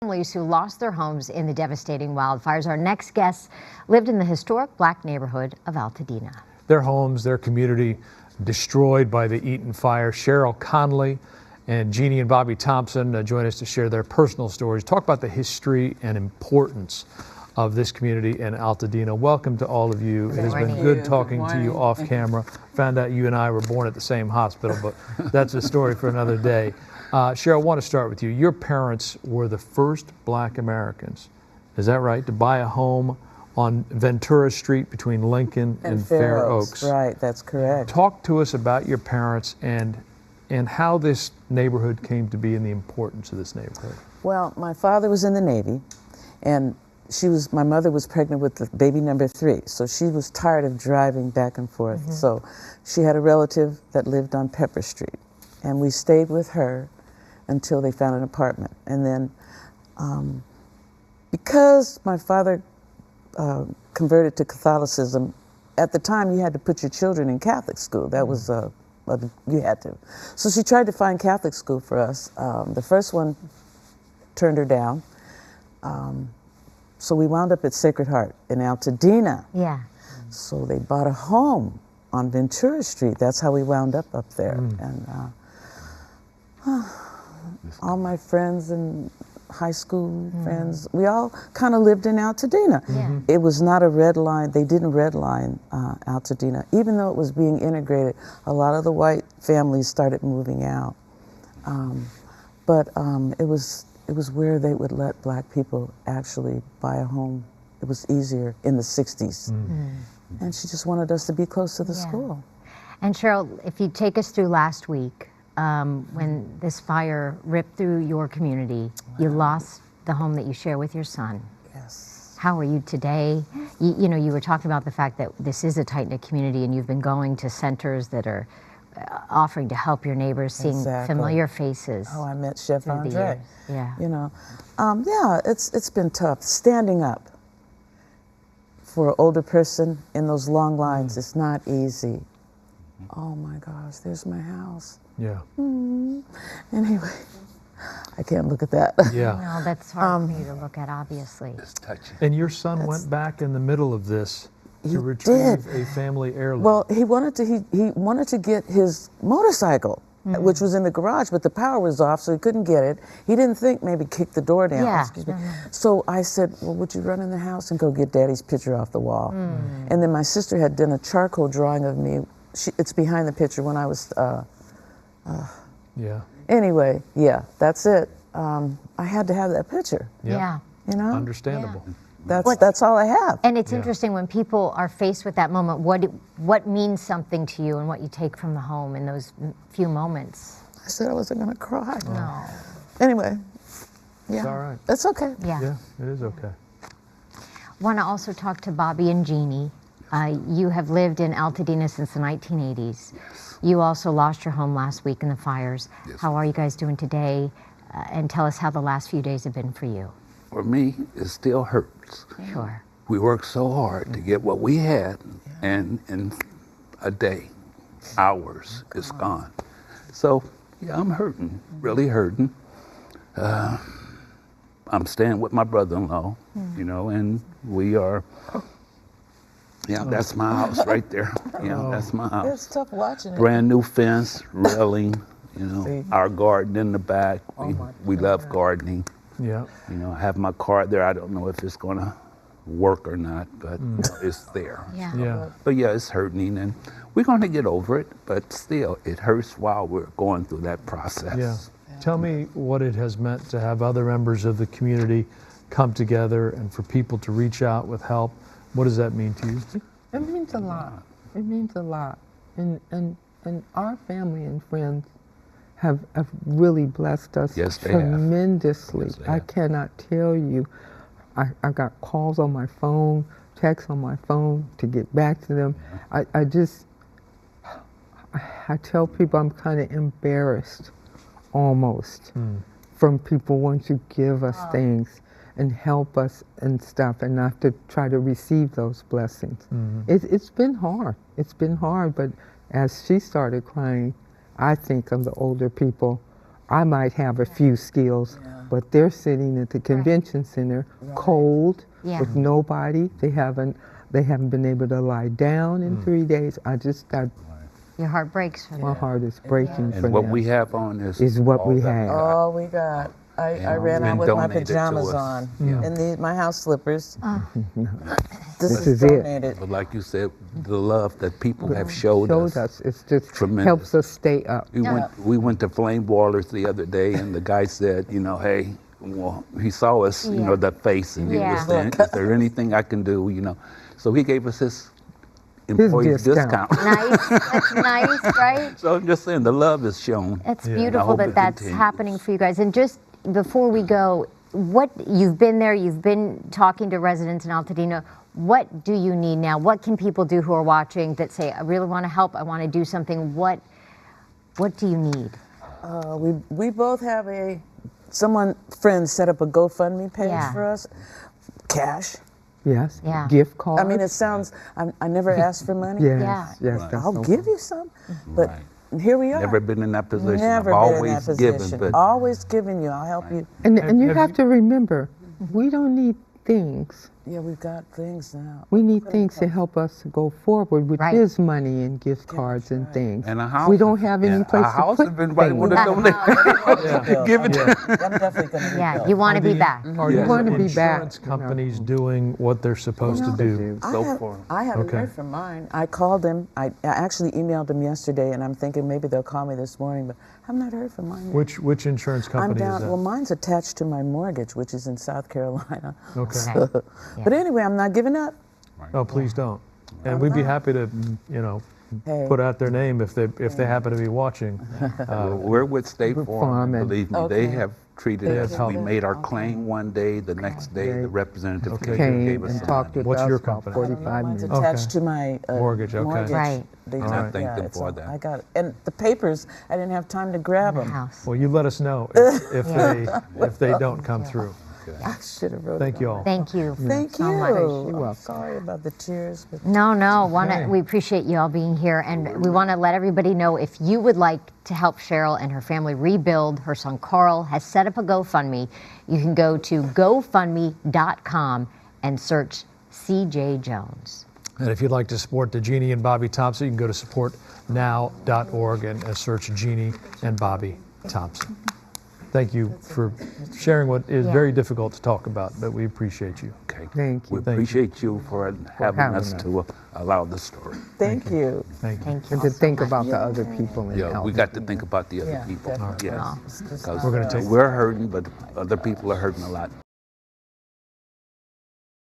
Families who lost their homes in the devastating wildfires. Our next guests lived in the historic black neighborhood of Altadena. Their homes, their community destroyed by the Eaton Fire. Cheryl Conley and Jeanie and Bobby Thompson join us to share their personal stories, talk about the history and importance of this community in Altadena. Welcome to all of you. It has been good talking to you off camera. Found out you and I were born at the same hospital, but that's a story for another day. Cheryl, I want to start with you. Your parents were the first black Americans, is that right, to buy a home on Ventura Street between Lincoln and Fair Oaks. Right, that's correct. Talk to us about your parents and how this neighborhood came to be and the importance of this neighborhood. Well, my father was in the Navy, and my mother was pregnant with the baby number 3, so she was tired of driving back and forth. So she had a relative that lived on Pepper Street, and we stayed with her until they found an apartment. And then because my father converted to Catholicism, at the time you had to put your children in Catholic school. That was you had to. So she tried to find Catholic school for us. The first one turned her down. So we wound up at Sacred Heart in Altadena. Yeah. So they bought a home on Ventura Street. That's how we wound up there. And all my friends and high school friends, we all kind of lived in Altadena. It was not a red line. They didn't redline Altadena. Even though it was being integrated, a lot of the white families started moving out. But it was where they would let black people actually buy a home. It was easier in the 60s. And she just wanted us to be close to the school. And Cheryl, if you take us through last week, when this fire ripped through your community, you lost the home that you share with your son. Yes. How are you today? You know, you were talking about the fact that this is a tight-knit community and you've been going to centers that are offering to help your neighbors, seeing familiar faces. Oh, I met Chef Andre. Years. Yeah. You know, yeah, it's been tough. Standing up for an older person in those long lines is not easy. Oh my gosh, there's my house. Yeah. Anyway, I can't look at that. Yeah. No, that's hard for you to look at, obviously. It's touching. And your son went back in the middle of this to retrieve a family heirloom. Well, he wanted to get his motorcycle, which was in the garage, but the power was off, so he couldn't get it. He didn't think maybe kick the door down. Yeah. Excuse me. So I said, well, would you run in the house and go get Daddy's picture off the wall? And then my sister had done a charcoal drawing of me. It's behind the picture when I was, yeah. Anyway, yeah, that's it. I had to have that picture. Yeah. You know? Understandable. That's all I have. And it's interesting when people are faced with that moment, what means something to you and what you take from the home in those few moments. I said I wasn't going to cry. No. Anyway, yeah. It's all right. It's okay. Yeah. Yeah, it is okay. Want to also talk to Bobby and Jeanie. You have lived in Altadena since the 1980s. Yes. You also lost your home last week in the fires. Yes. How are you guys doing today? And tell us how the last few days have been for you. For me, it still hurts. Sure. We worked so hard to get what we had, and in a day, hours, it's gone. So, yeah, I'm hurting, really hurting. I'm staying with my brother-in-law, you know, and we are, yeah, that's my house right there. Yeah, that's my house. It's tough watching it. Brand new fence, railing, you know, See? our garden in the back. We love gardening. Yeah. You know, I have my card there. I don't know if it's gonna work or not, but it's there. Yeah. Yeah. But yeah, it's hurting, and we're gonna get over it, but still, it hurts while we're going through that process. Yeah. Tell me what it has meant to have other members of the community come together and for people to reach out with help. What does that mean to you? It means a lot. It means a lot. And our family and friends have really blessed us tremendously. Yes, they I have. cannot tell you. I got calls on my phone, texts on my phone to get back to them. I tell people I'm kind of embarrassed almost from people wanting to give us things and help us and stuff, and not to try to receive those blessings. It's been hard. It's been hard, but as she started crying, I think of the older people I might have a few skills, but they're sitting at the convention center, cold, Yeah. with nobody. They haven't been able to lie down in 3 days. Your heart breaks for My that. heart is breaking for And what them. we have on Is what all we that have. got. All we got. I Yeah, ran been out with my donated to pajamas us. on Yeah. and my house slippers. This This is is it. donated. But like you said, the love that people have showed us. It's just Tremendous. helps us stay up. We went to Flame Boilers the other day, and the guy said, hey, well, he saw us, that face, and he was saying, is there anything I can do, So he gave us his employee discount. Nice. That's nice, right? So I'm just saying, the love is shown. It's I beautiful hope that it that's continues. happening for you guys. And just before we go, what you've been there, you've been talking to residents in Altadena. What do you need now? What can people do who are watching that say, I really want to help, I want to do something? What do you need? We both have friends set up a GoFundMe page for us. Cash. Yes. Yeah. Gift cards. I mean, it sounds, I never asked for money. Yes. Yes. Right. That's I'll so give you some. But here we are. Never been in that position. Never I've been in always that given, position. but Always giving you. I'll help you. And you have to remember, we don't need things. Yeah, we've got things now. We need things to help us to go forward, which Right. is money and gift cards and things. and a house. We don't have any and place a to house put has been right things. with a donation. Give it to I'm definitely going to be Yeah, built. you want to be the- back. Are You the want to be back, insurance companies doing what they're supposed to do? I haven't Okay. heard from mine. I called them. I actually emailed them yesterday, and I'm thinking maybe they'll call me this morning, but I've not heard from mine yet. Which insurance I'm company is down. that? Well, mine's attached to my mortgage, which is in South Carolina. Okay. Okay. But anyway, I'm not giving up. Oh, please don't. And we'd be happy to, Hey. put out their name if they happen to be watching. We're with State Farm, Farm and- believe me. Okay. They have treated They us. have We been- made our okay. claim one day. The next day, the representative Okay. Came gave us and some talked money. with What's us your about company? 45 Mine's minutes. attached to my Mortgage, okay. Right. They And I took- thank them it's for all- that. I got it. And the papers, I didn't have time to grab them. House. Well, you let us know if they don't come through. I should have wrote Thank it you on. all. Thank you. Thank so you. much. I'm sorry about the tears. But No, Okay. we appreciate you all being here, and we want to let everybody know if you would like to help Cheryl and her family rebuild. Her son Carl has set up a GoFundMe. You can go to GoFundMe.com and search CJ Jones. And if you'd like to support the Jeanie and Bobby Thompson, you can go to supportnow.org and search Jeanie and Bobby Thompson. Thank you for sharing what is very difficult to talk about, but we appreciate you. Okay. Thank We you. appreciate you for having having us us. to allow the story. thank you. Thank you. Thank you. And all to so think much. about the other people in Yeah, we got to think about the other Yeah, people. definitely. Yes. Oh. Because We're gonna take- we're hurting, but other people are hurting a lot.